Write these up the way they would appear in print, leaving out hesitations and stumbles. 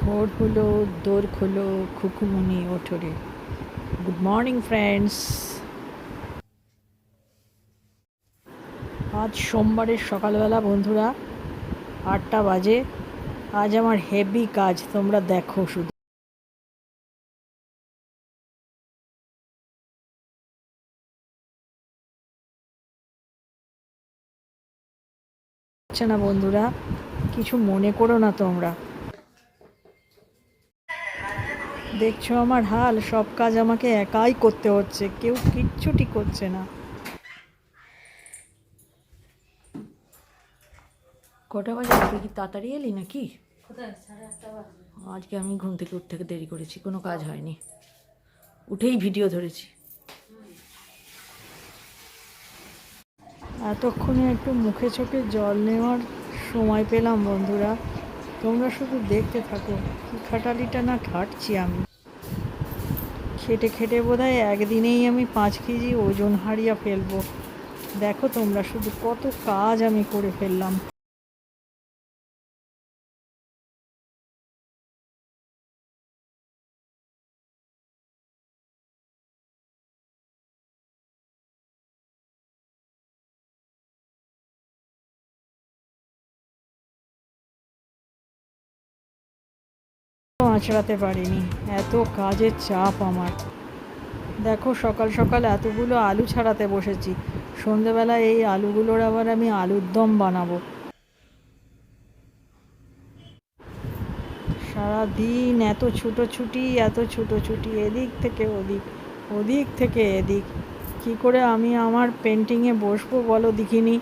ভোর হলো, দোর খোলো, খুকুমনি ওঠরে। Good morning friends. আজ সোমবারের সকালবেলা বন্ধুরা, 8টা বাজে। আজ আমার হেভি কাজ, তোমরা দেখো শুধু। আচ্ছা না বন্ধুরা, কিছু মনে করো না তোমরা। দেখছো আমার হাল, সব কাজ আমাকে একাই করতে হচ্ছে, কেউ কিচ্ছুটি করছে না। কটা বাজে? তুই কি তাড়াতাড়ি এলি নাকি? আজকে আমি ঘুম থেকে উঠতে দেরি করেছি, কোনো কাজ হয়নি, উঠেই ভিডিও ধরেছি। এতক্ষণে একটু মুখে চোখে জল নেওয়ার সময় পেলাম বন্ধুরা। তোমরা শুধু দেখতে থাকো কি খাটালিটা না খাটছি আমি। খেটে খেটে বোধহয় একদিনেই আমি 5 কেজি ওজন হারিয়ে ফেলবো। দেখো তোমরা শুধু কত কাজ আমি করে ফেললাম। আঁচড়াতে পারিনি, এত কাজের চাপ আমার। দেখো সকাল সকাল এতগুলো আলু ছাড়াতে বসেছি। সন্ধেবেলা এই আলুগুলোর আবার আমি আলুর দম বানাবো। সারাদিন এত ছুটোছুটি, এত ছুটোছুটি, এদিক থেকে ওদিক, ওদিক থেকে এদিক। কি করে আমি আমার পেন্টিংয়ে বসবো বলো দেখিনি।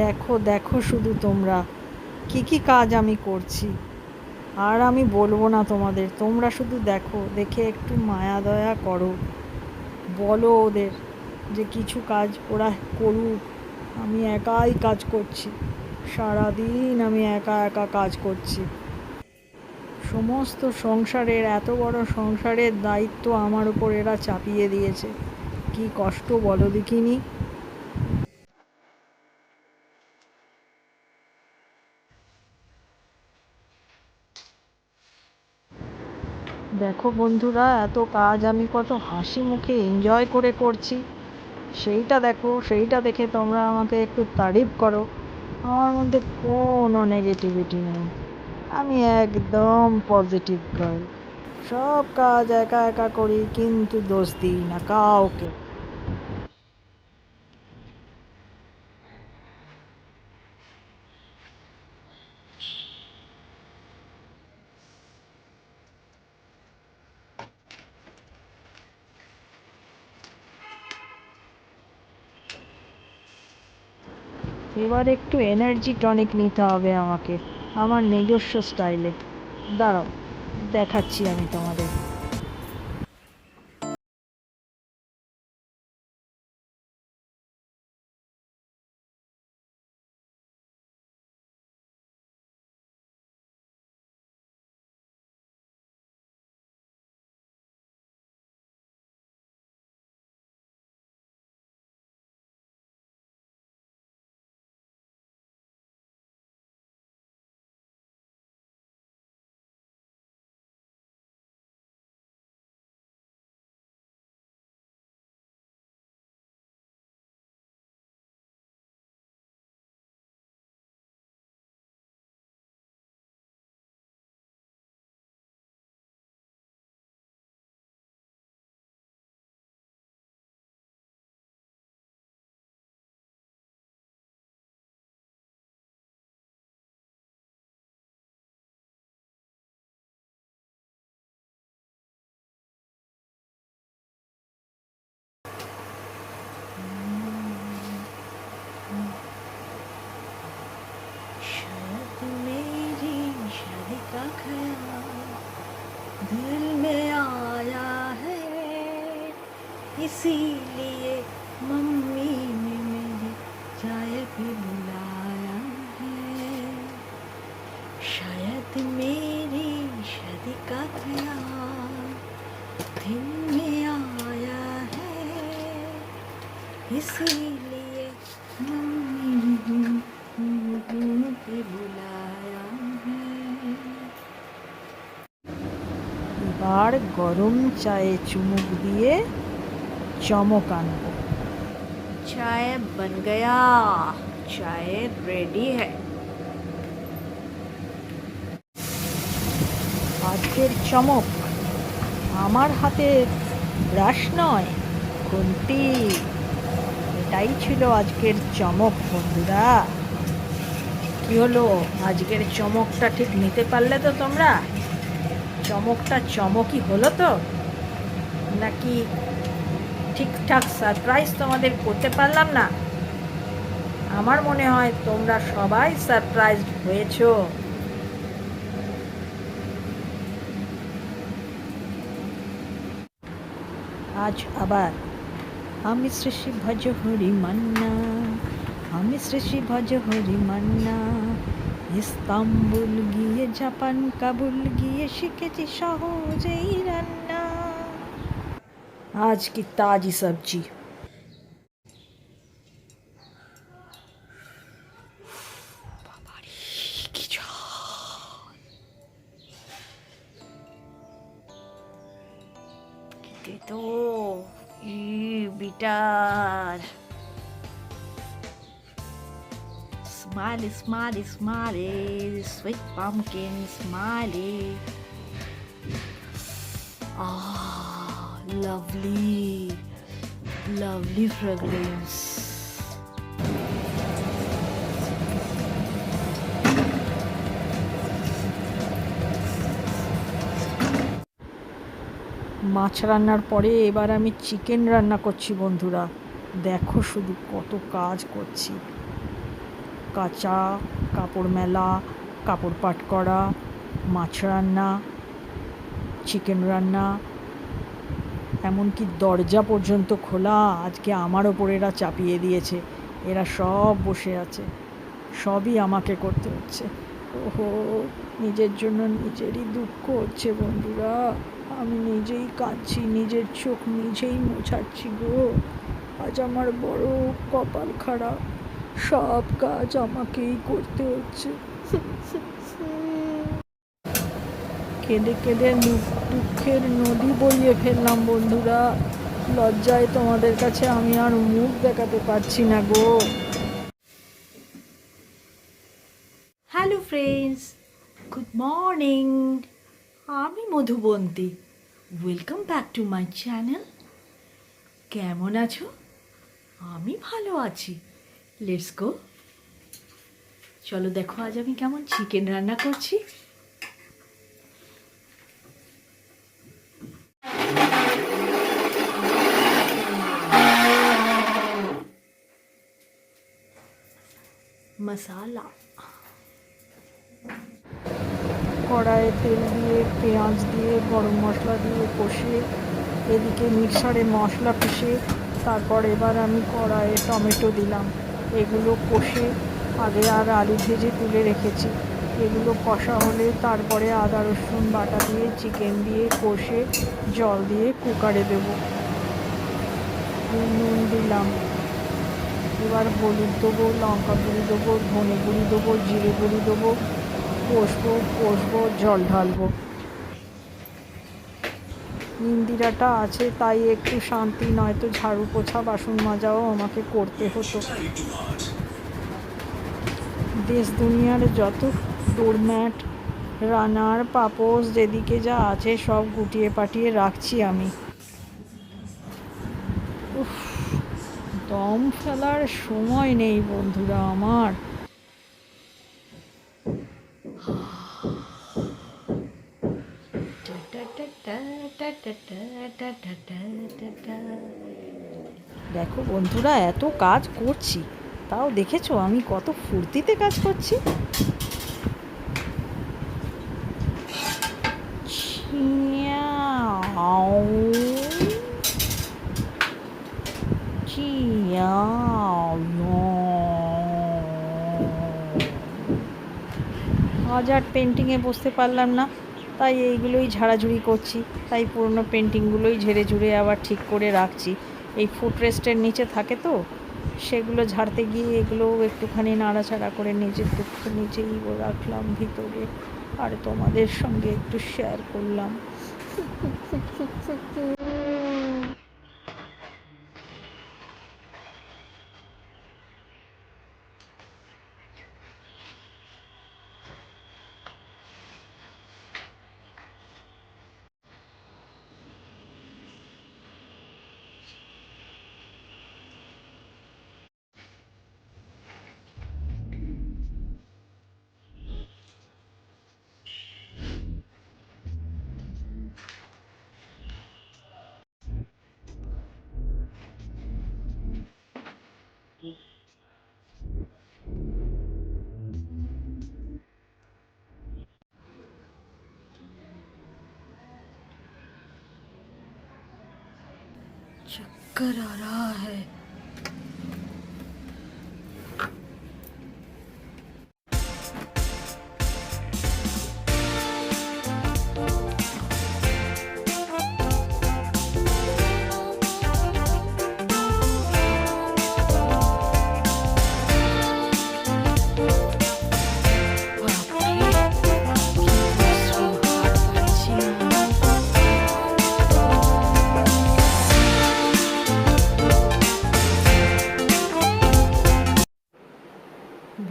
দেখো দেখো শুধু তোমরা কি কি কাজ আমি করছি। আর আমি বলবো না তোমাদের, তোমরা শুধু দেখো, দেখে একটু মায়া দয়া করো। বলো ওদের যে কিছু কাজ ওরা করুক। আমি একাই কাজ করছি, সারাদিন আমি একা একা কাজ করছি। সমস্ত সংসারের, এত বড় সংসারের দায়িত্ব আমার উপর এরা চাপিয়ে দিয়েছে। কি কষ্ট বলো দেখিনি। দেখো বন্ধুরা, এত কাজ আমি কত হাসি মুখে এনজয় করে করছি। সেইটা দেখো, সেইটা দেখে তোমরা আমাকে একটু তারিফ করো। আমার মধ্যে কোনো নেগেটিভিটি নেই, আমি একদম পজিটিভ গার্ল। সব কাজ একা একা করি, কিন্তু দোষ দিই না কাউকে। এবার একটু এনার্জি টনিক নিতে হবে আমাকে, আমার নিজস্ব স্টাইলে। দাঁড়াও, দেখাচ্ছি আমি তোমাদের। दिल में आया है, इसीलिए मम्मी ने मेरी चाय भी बुलाया है। शायद मेरी शादी का ख्याल दिल में आया है, इसीलिए मम्मी ने मुझे बुलाया है। আর গরম চায়ে চুমুক দিয়ে চমক আনবো। चाय बन गया, चाय रेडी है। আজকের চমক আমার হাতের ব্রাশ নয়, খুন্তি। এটাই ছিল আজকের চমক বন্ধুরা। কি হলো, আজকের চমকটা ঠিক নিতে পারলে তো তোমরা? চমকটা চমকই হলো তো, নাকি ঠিকঠাক সারপ্রাইজ তোমাদের করতে পারলাম না? আমার মনে হয় তোমরা সবাই সারপ্রাইজ হয়েছো। আজ আবার আমি শ্রী ভজ হরি মান্না, আমি শ্রী ভজ হরি মান্না। ইস্তাম্বুল গিয়ে জাপান কাবুল গিয়ে শিখেছি সহজেই রান্না। আজ কি তাজি সবজি। তো bitter smiley, smiley, smiley, sweet pumpkin, smiley. Ah, lovely, lovely fragrance. মাছ রান্নার পরে এবার আমি চিকেন রান্না করছি বন্ধুরা। দেখো শুধু কত কাজ করছি। কাঁচা কাপড় মেলা, কাপড় পাট করা, মাছ রান্না, চিকেন রান্না, এমনকি দরজা পর্যন্ত খোলা আজকে আমার ওপর এরা চাপিয়ে দিয়েছে। এরা সব বসে আছে, সবই আমাকে করতে হচ্ছে। ওহো, নিজের জন্য নিজেরই দুঃখ হচ্ছে বন্ধুরা। আমি নিজেই কাঁদছি, নিজের চোখ নিজেই মোছাচ্ছি গো। আজ আমার বড় কপাল খারাপ, সব কাজ আমাকেই করতে হচ্ছে। কেঁদে কেঁদে দুঃখের নদী বইয়ে ফেললাম বন্ধুরা। লজ্জায় তোমাদের কাছে আমি আর মুখ দেখাতে পারছি না গো। Hello friends, good morning. আমি Madhubanti, welcome back to my channel. কেমন আছো? আমি ভালো আছি। Let's go. চলো দেখো আজ আমি কেমন চিকেন রান্না করছি। মশালা, কড়াইয়ে তেল দিয়ে পেঁয়াজ দিয়ে গরম মশলা দিয়ে কষে, এদিকে মিক্সারে মশলা পিষে, তারপর এবার আমি কড়াইয়ে টমেটো দিলাম। এগুলো কষে আগে আর আলু ভেজে তুলে রেখেছি। এগুলো কষা হলে তারপরে আদা রসুন বাটা দিয়ে চিকেন দিয়ে কষে জল দিয়ে কুকারে দেবো। নুন দিলাম, এবার হলুদ দেবো, লঙ্কা গুঁড়ি দেবো, ধনে গুঁড়ি দেবো, জিরে গুঁড়ি দেবো, কষবো, জল ঢালবো। ইন্দিরাটা আছে তাই একটু শান্তি, নয়তো ঝাড়ু পোছা বাসন মাজাও আমাকে করতে হতো। দেশ দুনিয়ার যত ডোরম্যাট, রানার, পাপোশ যেদিকে যা আছে সব গুটিয়ে পাটিয়ে রাখছি আমি। উফ, দম ফেলার সময় নেই বন্ধুরা আমার। দেখো বন্ধুরা, এত কাজ করছি, তাও দেখেছো আমি কত ফুর্তিতে কাজ করছি। আজ আর পেন্টিংয়ে বসতে পারলাম না, তাই এইগুলোই ঝাড়াঝুড়ি করছি। তাই পুরনো পেন্টিংগুলোই ঝেড়ে ঝুড়ে আবার ঠিক করে রাখছি। এই ফুটরেস্টের নিচে থাকে তো, সেগুলো ঝাড়তে গিয়ে এগুলোও একটুখানি নাড়াচাড়া করে নিজেই রাখলাম ভিতরে, আর তোমাদের সঙ্গে একটু শেয়ার করলাম। चक्कर आ रहा है।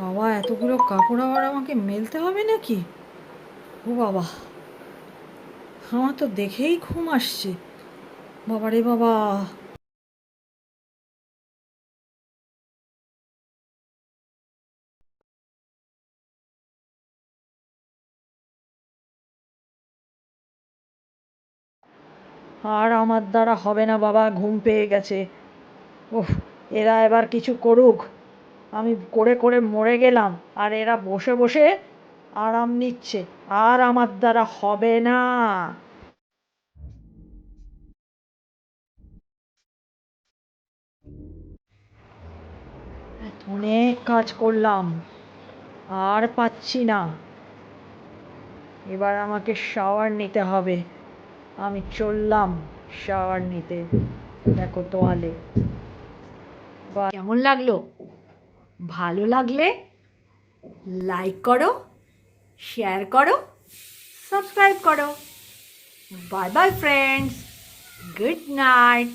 বাবা, এতগুলো কাপড় আবার আমাকে মেলতে হবে নাকি? ও বাবা, আমার তো দেখেই ঘুম আসছে। বাবা রে বাবা। আর আমার দ্বারা হবে না বাবা, ঘুম পেয়ে গেছে। ওহ, এরা এবার কিছু করুক, আমি করে করে মরে গেলাম আর এরা বসে বসে আরাম নিচ্ছে। আর আমার দ্বারা হবে না। অনেক কাজ করলাম, আর পাচ্ছি না। এবার আমাকে শাওয়ার নিতে হবে। আমি চললাম শাওয়ার নিতে। দেখো তোয়ালে। কেমন লাগলো? ভালো লাগলে লাইক করো, শেয়ার করো, সাবস্ক্রাইব করো। Bye bye friends, good night.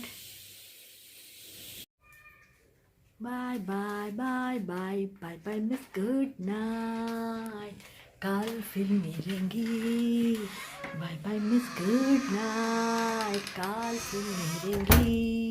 Bye bye bye bye bye bye miss good night, कल फिर मिलेंगी। Bye bye miss good night, कल फिर मिलेंगी।